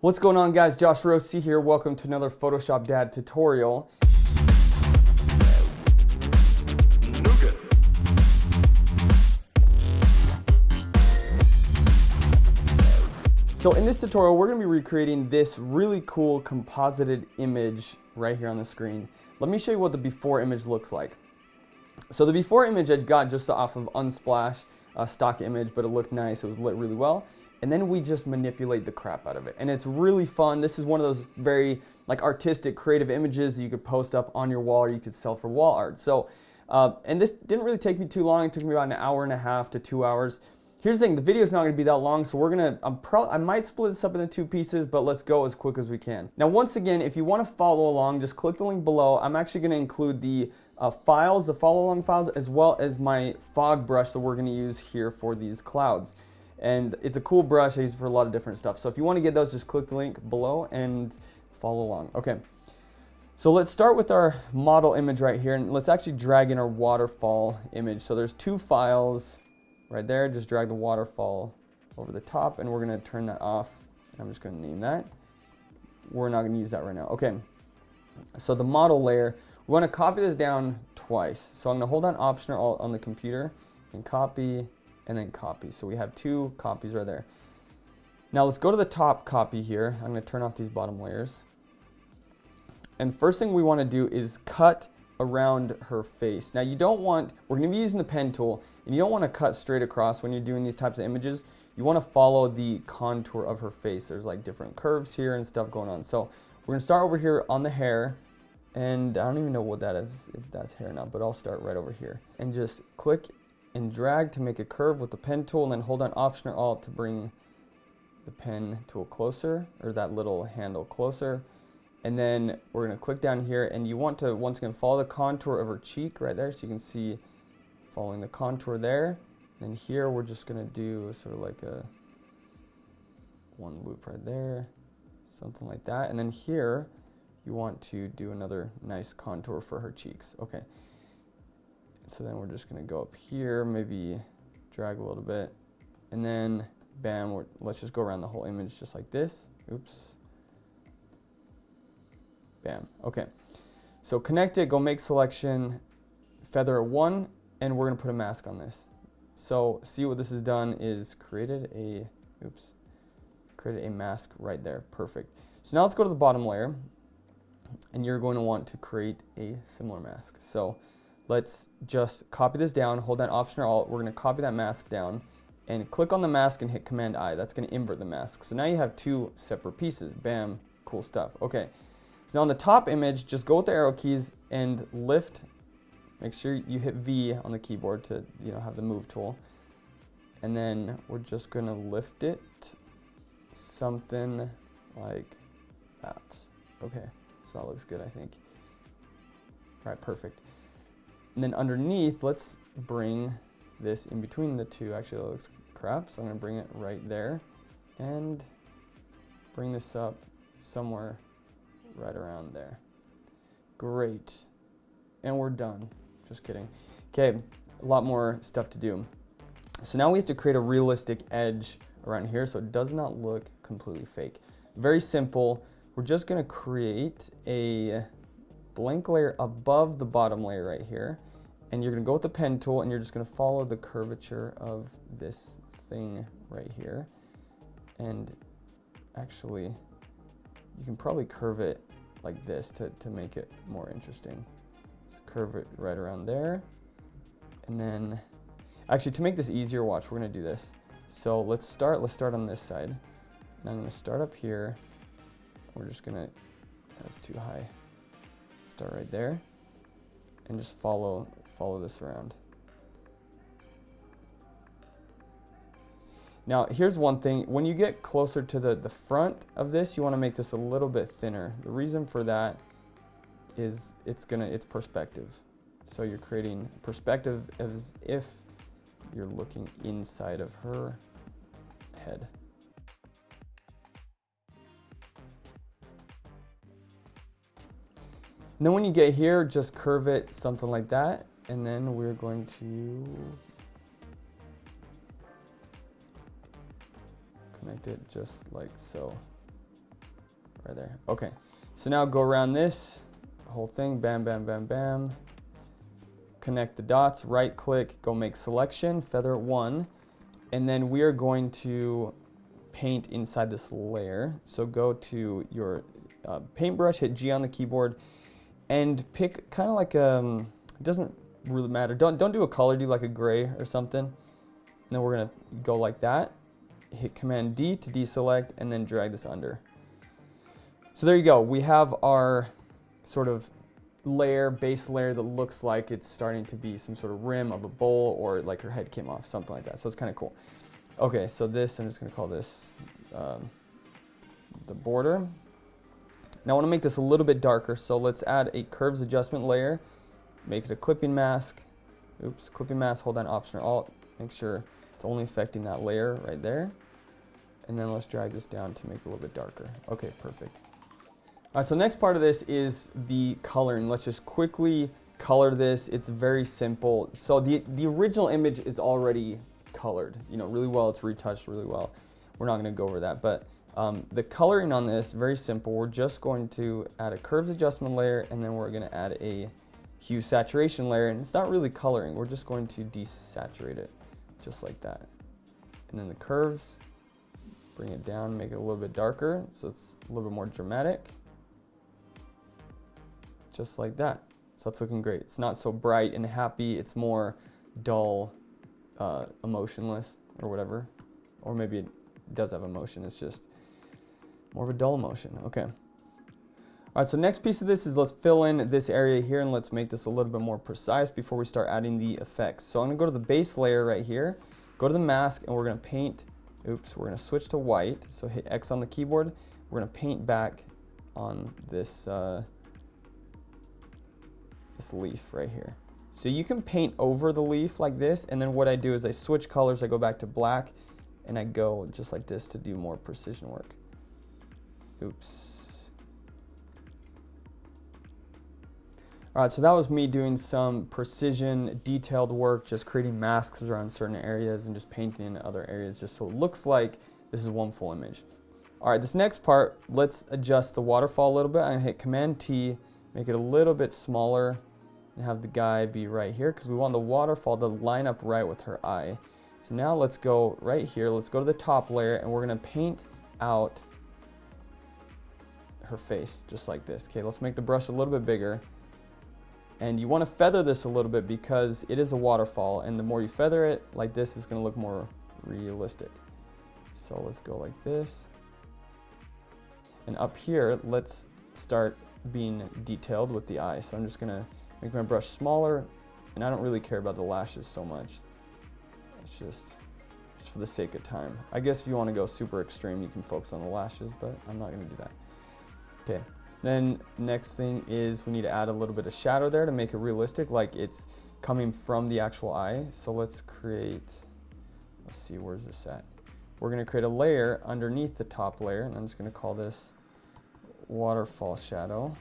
What's going on, guys? Josh Rossi here. Welcome to another Photoshop Dad tutorial. So in this tutorial, we're going to be recreating this really cool composited image right here on the screen. Let me show you what the before image looks like. So the before image I got just off of Unsplash, stock image, but it looked nice. It was lit really well. And then we just manipulate the crap out of it. And it's really fun. This is one of those very artistic, creative images that you could post up on your wall or you could sell for wall art. So, and this didn't really take me too long. It took me about an hour and a half to 2 hours. Here's the thing, the video is not going to be that long, so I might split this up into 2 pieces, but let's go as quick as we can. Now, once again, if you want to follow along, just click the link below. I'm actually going to include the files, the follow-along files, as well as my fog brush that we're going to use here for these clouds. And it's a cool brush. I use it for a lot of different stuff. So if you want to get those, just click the link below and follow along. Okay. So let's start with our model image right here, and let's actually drag in our waterfall image. So there's 2 files right there. Just drag the waterfall over the top, and we're going to turn that off. I'm just going to name that. We're not going to use that right now. Okay. So the model layer, we want to copy this down twice. So I'm going to hold down Option or Alt on the computer and copy, and then copy. So we have 2 copies right there. Now let's go to the top copy here. I'm going to turn off these bottom layers. And first thing we want to do is cut around her face. Now we're going to be using the pen tool, and you don't want to cut straight across when you're doing these types of images. You want to follow the contour of her face. There's like different curves here and stuff going on. So we're going to start over here on the hair, and I don't even know what that is, if that's hair or not, but I'll start right over here. And just click and drag to make a curve with the pen tool, and then hold on Option or Alt to bring the pen tool closer, or that little handle closer. And then we're going to click down here, and you want to once again follow the contour of her cheek right there, so you can see following the contour there. And here we're just going to do sort of like a 1 loop right there, something like that. And then here you want to do another nice contour for her cheeks. Okay. So then we're just going to go up here, maybe drag a little bit, and then bam, let's just go around the whole image just like this. Oops. Bam. Okay. So connect it, go make selection, feather at 1, and we're going to put a mask on this. So see what this has done is created a mask right there. Perfect. So now let's go to the bottom layer, and you're going to want to create a similar mask. So let's just copy this down, hold down Option or Alt. We're going to copy that mask down and click on the mask and hit Command I. That's going to invert the mask. So now you have 2 separate pieces. Bam, cool stuff. Okay. So now on the top image, just go with the arrow keys and lift. Make sure you hit V on the keyboard to have the move tool. And then we're just going to lift it something like that. Okay. So that looks good, I think. All right, perfect. And then underneath, let's bring this in between the 2. Actually, that looks crap, so I'm going to bring it right there and bring this up somewhere right around there. Great. And we're done. Just kidding. Okay, a lot more stuff to do. So now we have to create a realistic edge around here so it does not look completely fake. Very simple. We're just going to create a blank layer above the bottom layer right here, and you're going to go with the pen tool, and you're just going to follow the curvature of this thing right here. And actually, you can probably curve it like this to make it more interesting. Just curve it right around there, and then actually, to make this easier, watch, we're going to do this. So let's start on this side. Now I'm going to start up here. We're just going to, that's too high. Start right there and just follow this around. Now here's one thing, when you get closer to the front of this, you want to make this a little bit thinner. The reason for that is it's perspective. So you're creating perspective as if you're looking inside of her head. And then when you get here, just curve it something like that, and then we're going to connect it just like so. right there. Okay, so now go around this whole thing, bam, bam, bam, bam. Connect the dots, right click, go make selection, feather 1, and then we are going to paint inside this layer. So go to your paintbrush, hit G on the keyboard, and pick kind of like it doesn't really matter. Don't do a color, do like a gray or something. And then we're gonna go like that. Hit Command D to deselect, and then drag this under. So there you go. We have our sort of base layer that looks like it's starting to be some sort of rim of a bowl, or like her head came off, something like that. So it's kind of cool. Okay, so this, I'm just gonna call this the border. Now I wanna make this a little bit darker, so let's add a curves adjustment layer, make it a clipping mask. Oops, clipping mask, hold down Option or Alt, make sure it's only affecting that layer right there. And then let's drag this down to make it a little bit darker. Okay, perfect. All right, so next part of this is the coloring. Let's just quickly color this. It's very simple. So the original image is already colored, really well. It's retouched really well. We're not gonna go over that, but the coloring on this, very simple. We're just going to add a curves adjustment layer, and then we're gonna add a hue saturation layer, and it's not really coloring. We're just going to desaturate it, just like that. And then the curves, bring it down, make it a little bit darker, so it's a little bit more dramatic. Just like that. So that's looking great. It's not so bright and happy, it's more dull, emotionless, or whatever. Or maybe it does have emotion, it's just more of a dull emotion. Okay. All right, so next piece of this is let's fill in this area here, and let's make this a little bit more precise before we start adding the effects. So I'm gonna go to the base layer right here, go to the mask, and we're gonna paint, we're gonna switch to white. So hit X on the keyboard. We're gonna paint back on this, this leaf right here. So you can paint over the leaf like this, and then what I do is I switch colors, I go back to black, and I go just like this to do more precision work. Oops. All right, so that was me doing some precision, detailed work, just creating masks around certain areas and just painting in other areas, just so it looks like this is one full image. All right, this next part, let's adjust the waterfall a little bit. I'm gonna hit Command T, make it a little bit smaller, and have the guy be right here, because we want the waterfall to line up right with her eye. So now let's go right here, let's go to the top layer, and we're gonna paint out her face, just like this. Okay, let's make the brush a little bit bigger. And you want to feather this a little bit because it is a waterfall, and the more you feather it like this, it's going to look more realistic. So let's go like this. And up here, let's start being detailed with the eye. So I'm just going to make my brush smaller, and I don't really care about the lashes so much. It's just for the sake of time. I guess if you want to go super extreme, you can focus on the lashes, but I'm not going to do that. Okay. Then next thing is we need to add a little bit of shadow there to make it realistic, like it's coming from the actual eye. So let's create, let's see, where's this at? We're gonna create a layer underneath the top layer, and I'm just gonna call this waterfall shadow.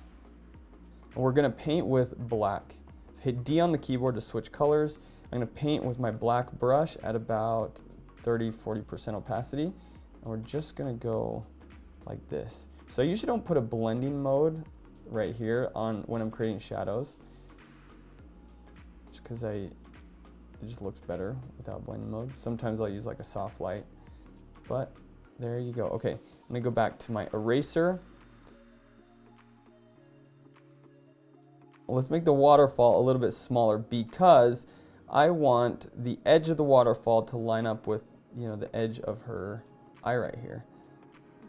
And we're gonna paint with black. Hit D on the keyboard to switch colors. I'm gonna paint with my black brush at about 30–40% opacity. And we're just gonna go like this. So I usually don't put a blending mode right here on when I'm creating shadows, just because it just looks better without blending modes. Sometimes I'll use like a soft light, but there you go. Okay, I'm gonna go back to my eraser. Let's make the waterfall a little bit smaller because I want the edge of the waterfall to line up with, the edge of her eye right here.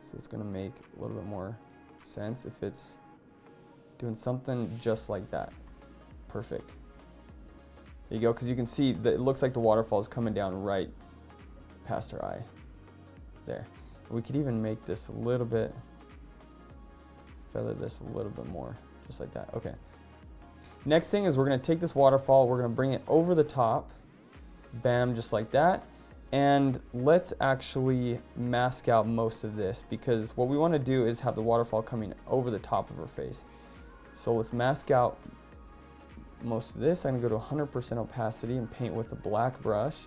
So it's gonna make a little bit more sense if it's doing something just like that. Perfect. There you go, because you can see that it looks like the waterfall is coming down right past her eye. There. We could even make this a little bit, feather this a little bit more, just like that. Okay. Next thing is we're gonna take this waterfall, we're gonna bring it over the top, bam, just like that. And let's actually mask out most of this, because what we want to do is have the waterfall coming over the top of her face. So let's mask out most of this. I'm going to go to 100% opacity and paint with a black brush.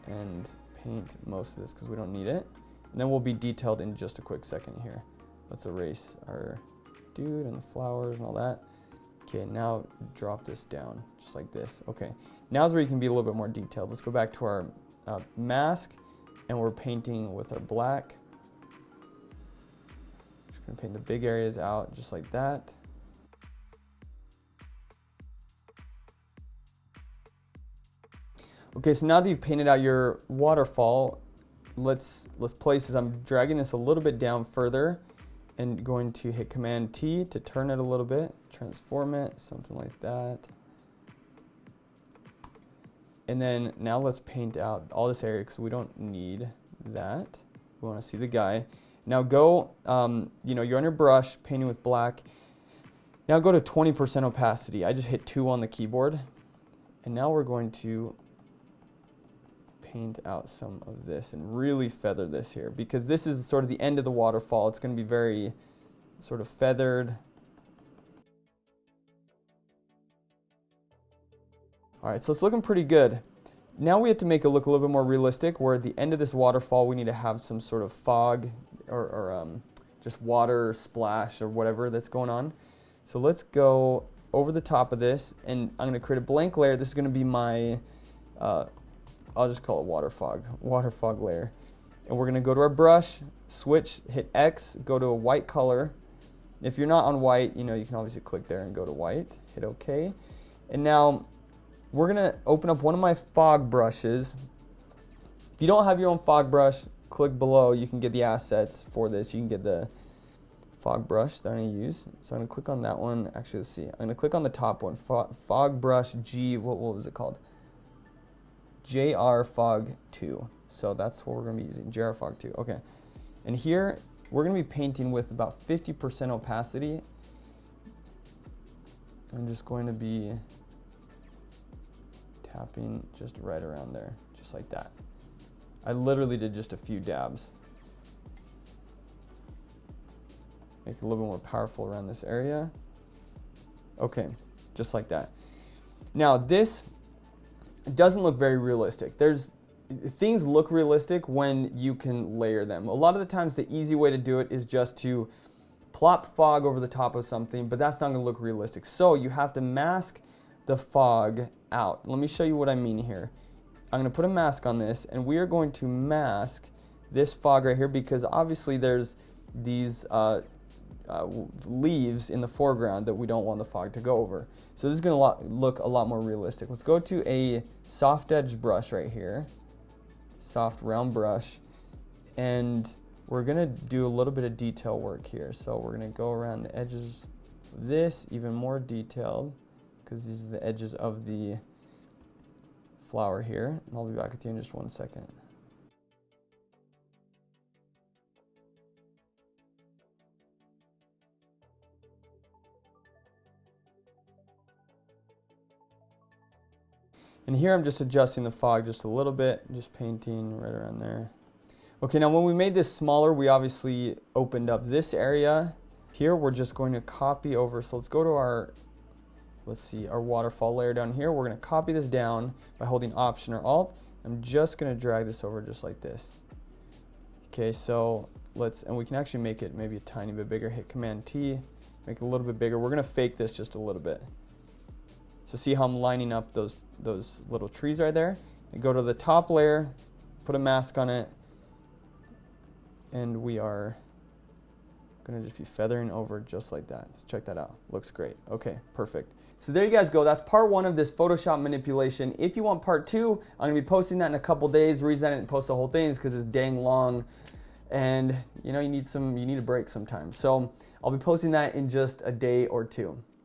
And paint most of this because we don't need it. And then we'll be detailed in just a quick second here. Let's erase our dude and the flowers and all that. Okay, now drop this down, just like this. Okay, now's where you can be a little bit more detailed. Let's go back to our mask, and we're painting with our black. Just gonna paint the big areas out, just like that. Okay, so now that you've painted out your waterfall, let's place this. I'm dragging this a little bit down further and going to hit Command T to turn it a little bit, transform it, something like that. And then now let's paint out all this area because we don't need that. We want to see the guy. Now go, you're on your brush, painting with black. Now go to 20% opacity. I just hit 2 on the keyboard. And now we're going to paint out some of this and really feather this here because this is sort of the end of the waterfall. It's going to be very sort of feathered. All right, so it's looking pretty good. Now we have to make it look a little bit more realistic, where at the end of this waterfall we need to have some sort of fog or just water splash or whatever that's going on. So let's go over the top of this, and I'm going to create a blank layer. This is going to be my I'll just call it water fog layer. And we're gonna go to our brush, switch, hit X, go to a white color. If you're not on white, you can obviously click there and go to white, hit OK. And now we're gonna open up one of my fog brushes. If you don't have your own fog brush, click below. You can get the assets for this. You can get the fog brush that I'm gonna use. So I'm gonna click on that one. Actually, let's see. I'm gonna click on the top one, fog brush G, what was it called? JR Fog 2. So that's what we're going to be using, JR Fog 2. Okay. And here we're going to be painting with about 50% opacity. I'm just going to be tapping just right around there, just like that. I literally did just a few dabs. Make it a little bit more powerful around this area. Okay, just like that. Now this doesn't look very realistic. Things look realistic when you can layer them. A lot of the times the easy way to do it is just to plop fog over the top of something, but that's not going to look realistic. So you have to mask the fog out. Let me show you what I mean here. I'm going to put a mask on this, and we are going to mask this fog right here because obviously there's these leaves in the foreground that we don't want the fog to go over. So this is going to look a lot more realistic. Let's go to a soft edge brush right here, soft round brush, and we're going to do a little bit of detail work here. So we're going to go around the edges of this, even more detailed, because these are the edges of the flower here. And I'll be back with you in just 1 second. And here I'm just adjusting the fog just a little bit, just painting right around there. Okay, now when we made this smaller, we obviously opened up this area. Here we're just going to copy over. So let's go to our, our waterfall layer down here. We're going to copy this down by holding Option or Alt. I'm just going to drag this over just like this. Okay, so and we can actually make it maybe a tiny bit bigger. Hit Command T, make it a little bit bigger. We're going to fake this just a little bit. So see how I'm lining up those little trees right there? And go to the top layer, put a mask on it, and we are going to just be feathering over just like that. So check that out. Looks great. Okay, perfect. So there you guys go. That's part 1 of this Photoshop manipulation. If you want part 2, I'm going to be posting that in a couple days. The reason I didn't post the whole thing is because it's dang long, and you need a break sometimes. So I'll be posting that in just a day or 2.